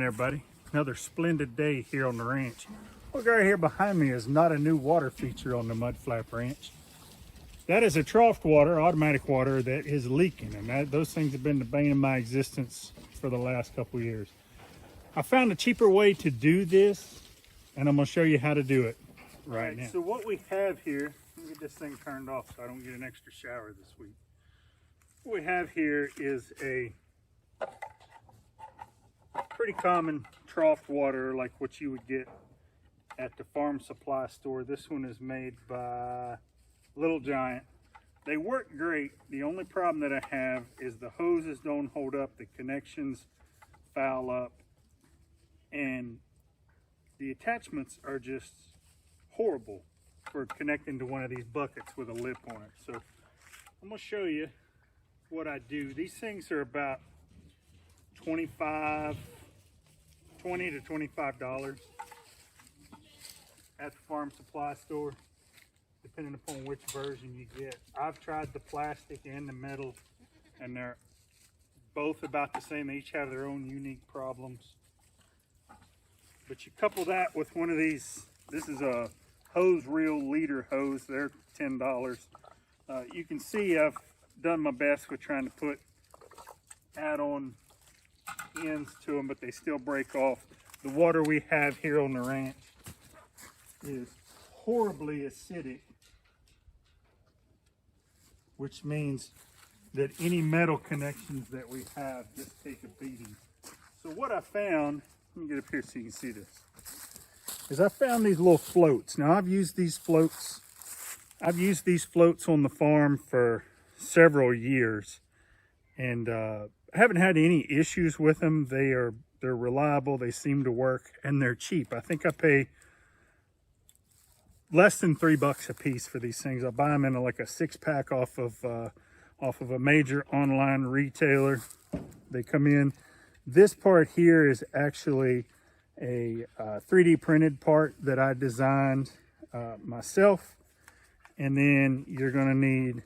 morning, everybody. Another splendid day here on the ranch. Look right here behind me is not a new water feature on the Mud Flap Ranch. That is a troughed water, automatic water that is leaking, and those things have been the bane of my existence for the last couple of years. I found a cheaper way to do this, and I'm going to show you how to do it right now. So what we have here, let me get this thing turned off so I don't get an extra shower this week. What we have here is a pretty common trough water like what you would get at the farm supply store. This one is made by Little Giant. They work great. The only problem that I have is the hoses don't hold up, the connections foul up, and the attachments are just horrible for connecting to one of these buckets with a lip on it. So I'm going to show you what I do. These things are about $20 to $25 at the farm supply store, depending upon which version you get. I've tried the plastic and the metal, and they're both about the same. They each have their own unique problems. But you couple that with one of these, this is a hose reel leader hose, they're $10. You can see I've done my best with trying to put add-on ends to them, but they still break off. The water we have here on the ranch is horribly acidic, which means that any metal connections that we have just take a beating. So what I found, let me get up here so you can see this, is I found these little floats. Now I've used these floats on the farm for several years, and I haven't had any issues with them. They're reliable, they seem to work, and they're cheap. I think I pay less than $3 a piece for these things. I buy them in like a 6-pack off of a major online retailer. They come in. This part here is actually a 3D printed part that I designed myself. And then you're gonna need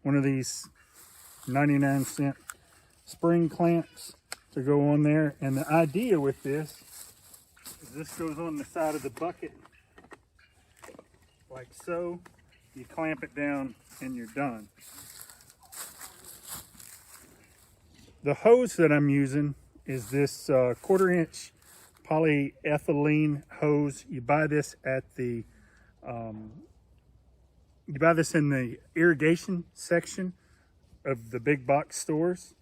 one of these 99-cent spring clamps to go on there. And the idea with this is this goes on the side of the bucket like so. You clamp it down and you're done. The hose that I'm using is this 1/4-inch polyethylene hose. You buy this at the you buy this in the irrigation section of the big box stores.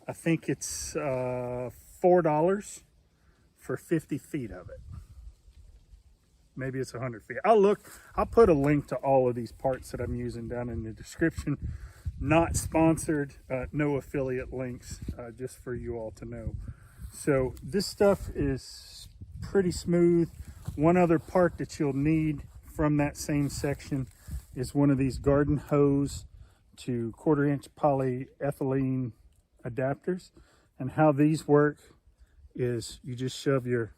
I think it's $4 for 50 feet of it. Maybe it's 100 feet. I'll put a link to all of these parts that I'm using down in the description. Not sponsored, no affiliate links, just for you all to know. So this stuff is pretty smooth. One other part that you'll need from that same section is one of these garden hose to 1/4-inch polyethylene adapters. And how these work is you just shove the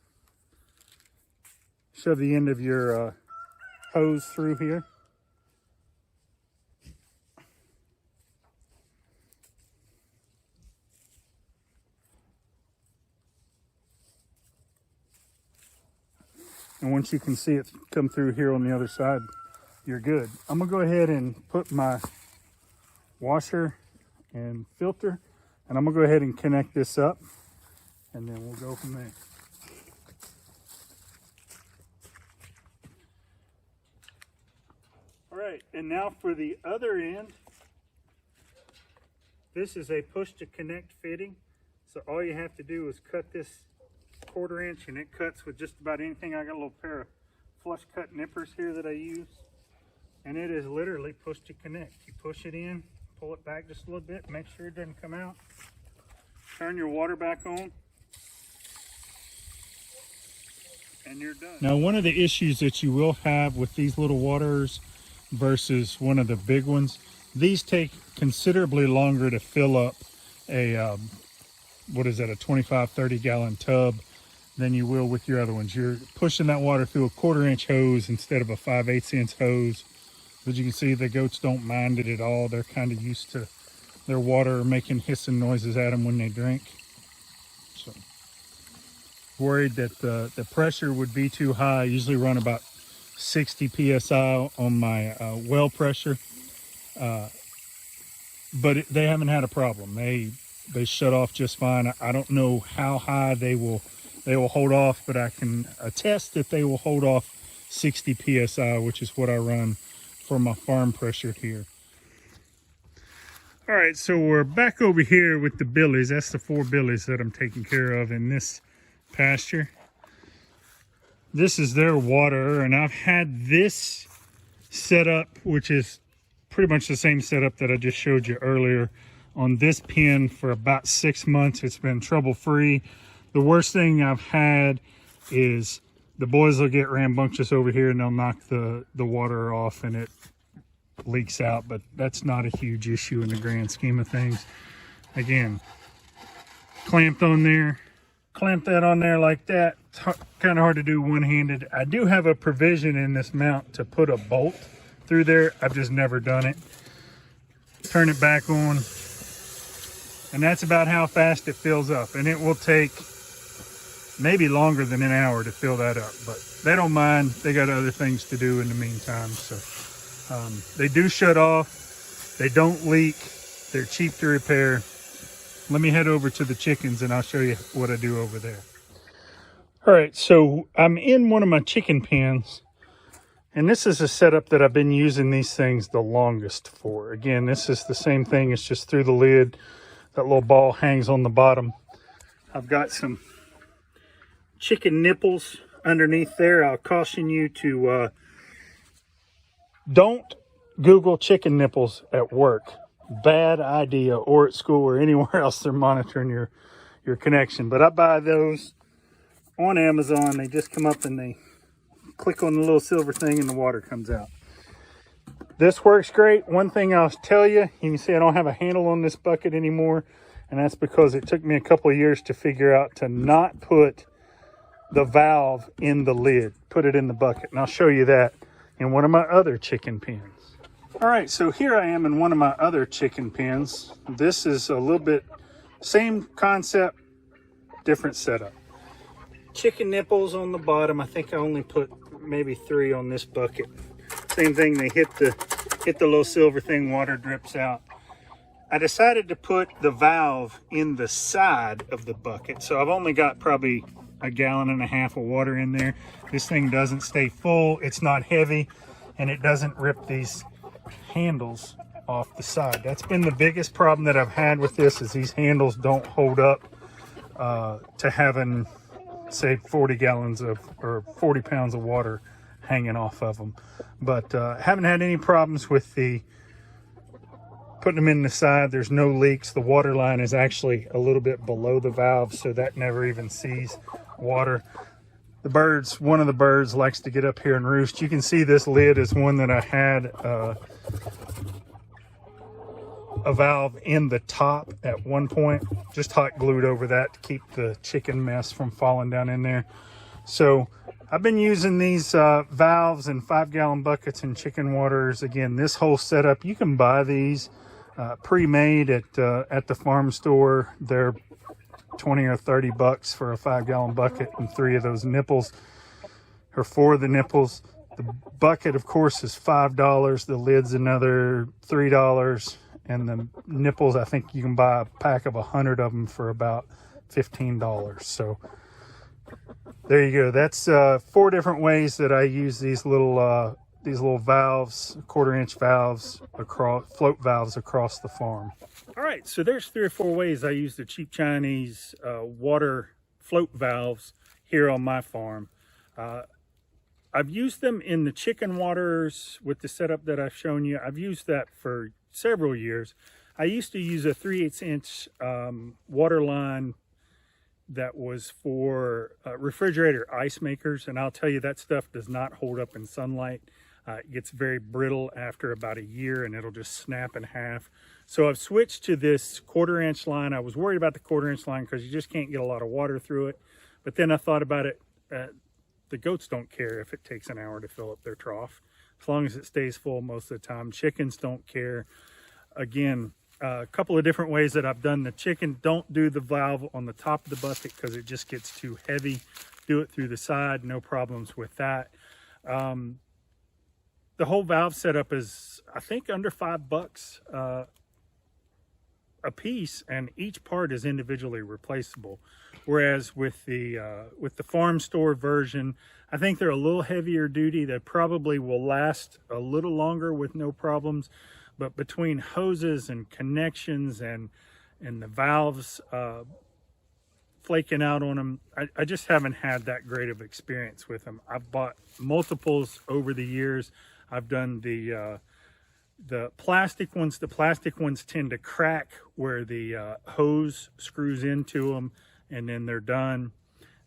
end of your hose through here. And once you can see it come through here on the other side, you're good. I'm gonna go ahead and put my washer and filter, and I'm gonna go ahead and connect this up, and then we'll go from there. All right, and now for the other end, this is a push to connect fitting. So all you have to do is cut this 1/4-inch, and it cuts with just about anything. I got a little pair of flush cut nippers here that I use, and it is literally push to connect. You push it in, pull it back just a little bit, make sure it doesn't come out, turn your water back on, and you're done. Now, one of the issues that you will have with these little waters versus one of the big ones, these take considerably longer to fill up a what is that, a 25-30 gallon tub than you will with your other ones. You're pushing that water through a 1/4-inch hose instead of a 5/8 hose. As you can see, the goats don't mind it at all. They're kind of used to their water making hissing noises at them when they drink. So worried that the pressure would be too high. I usually run about 60 psi on my well pressure, but they haven't had a problem. They shut off just fine. I don't know how high they will hold off, but I can attest that they will hold off 60 psi, which is what I run for my farm pressure here. All right, so we're back over here with the Billies. That's the 4 Billies that I'm taking care of in this pasture. This is their water, and I've had this setup, which is pretty much the same setup that I just showed you earlier, on this pen for about 6 months. It's been trouble-free. The worst thing I've had is the boys will get rambunctious over here and they'll knock the water off and it leaks out, but that's not a huge issue in the grand scheme of things. Again, clamped on there, clamp that on there like that. It's kind of hard to do one-handed. I do have a provision in this mount to put a bolt through there. I've just never done it. Turn it back on, and that's about how fast it fills up, and it will take maybe longer than an hour to fill that up, but they don't mind. They got other things to do in the meantime. So they do shut off, they don't leak, they're cheap to repair. Let me head over to the chickens and I'll show you what I do over there. All right, so I'm in one of my chicken pens, and this is a setup that I've been using these things the longest for. Again, this is the same thing, it's just through the lid. That little ball hangs on the bottom. I've got some chicken nipples underneath there. I'll caution you to don't Google chicken nipples at work. Bad idea, or at school or anywhere else they're monitoring your connection. But I buy those on Amazon. They just come up and they click on the little silver thing and the water comes out. This works great. One thing I'll tell you, you can see I don't have a handle on this bucket anymore, and that's because it took me a couple of years to figure out to not put the valve in the lid, put it in the bucket, and I'll show you that in one of my other chicken pens. All right, so here I am in one of my other chicken pens. This is a little bit same concept, different setup. Chicken nipples on the bottom. I think I only put maybe 3 on this bucket. Same thing, they hit the little silver thing, water drips out. I decided to put the valve in the side of the bucket, so I've only got probably 1.5 gallons of water in there. This thing doesn't stay full, it's not heavy, and it doesn't rip these handles off the side. That's been the biggest problem that I've had with this, is these handles don't hold up to having, say, 40 gallons of or 40 pounds of water hanging off of them. But haven't had any problems with the putting them in the side. There's no leaks. The water line is actually a little bit below the valve, so that never even sees water. The birds, one of the birds likes to get up here and roost. You can see this lid is one that I had a valve in the top at one point, just hot glued over that to keep the chicken mess from falling down in there. So I've been using these valves in 5-gallon buckets and chicken waters. Again, this whole setup, you can buy these pre-made at the farm store. They're 20 or 30 bucks for a 5-gallon bucket and 3 of those nipples, or 4 of the nipples. The bucket, of course, is $5. The lid's another $3. And the nipples, I think you can buy a pack of 100 of them for about $15. So there you go. That's 4 different ways that I use these little valves, 1/4-inch valves, float valves across the farm. All right, so there's 3 or 4 ways I use the cheap Chinese water float valves here on my farm. I've used them in the chicken waters with the setup that I've shown you. I've used that for several years. I used to use a 3/8-inch water line that was for refrigerator ice makers, and I'll tell you, that stuff does not hold up in sunlight. It gets very brittle after about a year, and it'll just snap in half. So I've switched to this 1/4-inch line. I was worried about the 1/4-inch line because you just can't get a lot of water through it. But then I thought about it. The goats don't care if it takes an hour to fill up their trough, as long as it stays full most of the time. Chickens don't care. Again, A couple of different ways that I've done the chicken. Don't do the valve on the top of the bucket because it just gets too heavy. Do it through the side, no problems with that. The whole valve setup is, I think, under $5 a piece, and each part is individually replaceable. Whereas with the farm store version, I think they're a little heavier duty. They probably will last a little longer with no problems. But between hoses and connections and the valves flaking out on them, I just haven't had that great of experience with them. I've bought multiples over the years. I've done the plastic ones. The plastic ones tend to crack where the hose screws into them, and then they're done.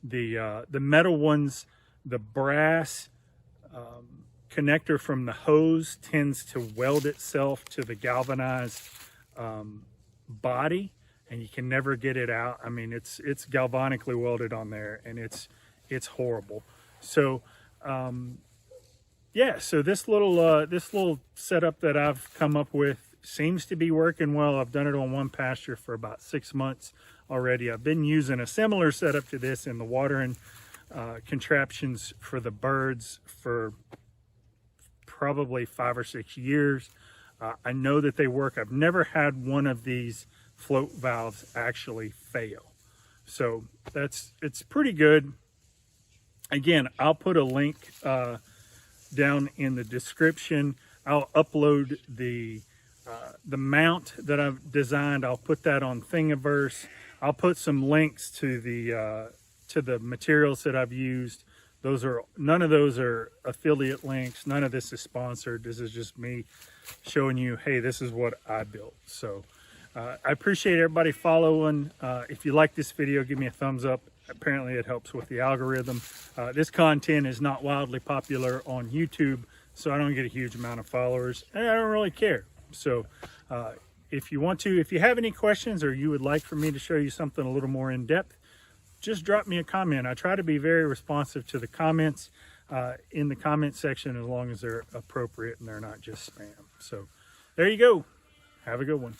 The metal ones, the brass connector from the hose tends to weld itself to the galvanized body, and you can never get it out. I mean, it's galvanically welded on there, and it's horrible. So yeah, so this little setup that I've come up with seems to be working well. I've done it on one pasture for about 6 months already. I've been using a similar setup to this in the watering contraptions for the birds for probably 5 or 6 years. I know that they work. I've never had one of these float valves actually fail. So it's pretty good. Again, I'll put a link down in the description. I'll upload the mount that I've designed. I'll put that on ThingiVerse. I'll put some links to the materials that I've used. None of those are affiliate links. None of this is sponsored. This is just me showing you, hey, this is what I built. So I appreciate everybody following. If you like this video, give me a thumbs up. Apparently it helps with the algorithm. This content is not wildly popular on YouTube, so I don't get a huge amount of followers, and I don't really care. So if you have any questions, or you would like for me to show you something a little more in depth, just drop me a comment. I try to be very responsive to the comments in the comment section, as long as they're appropriate and they're not just spam. So there you go. Have a good one.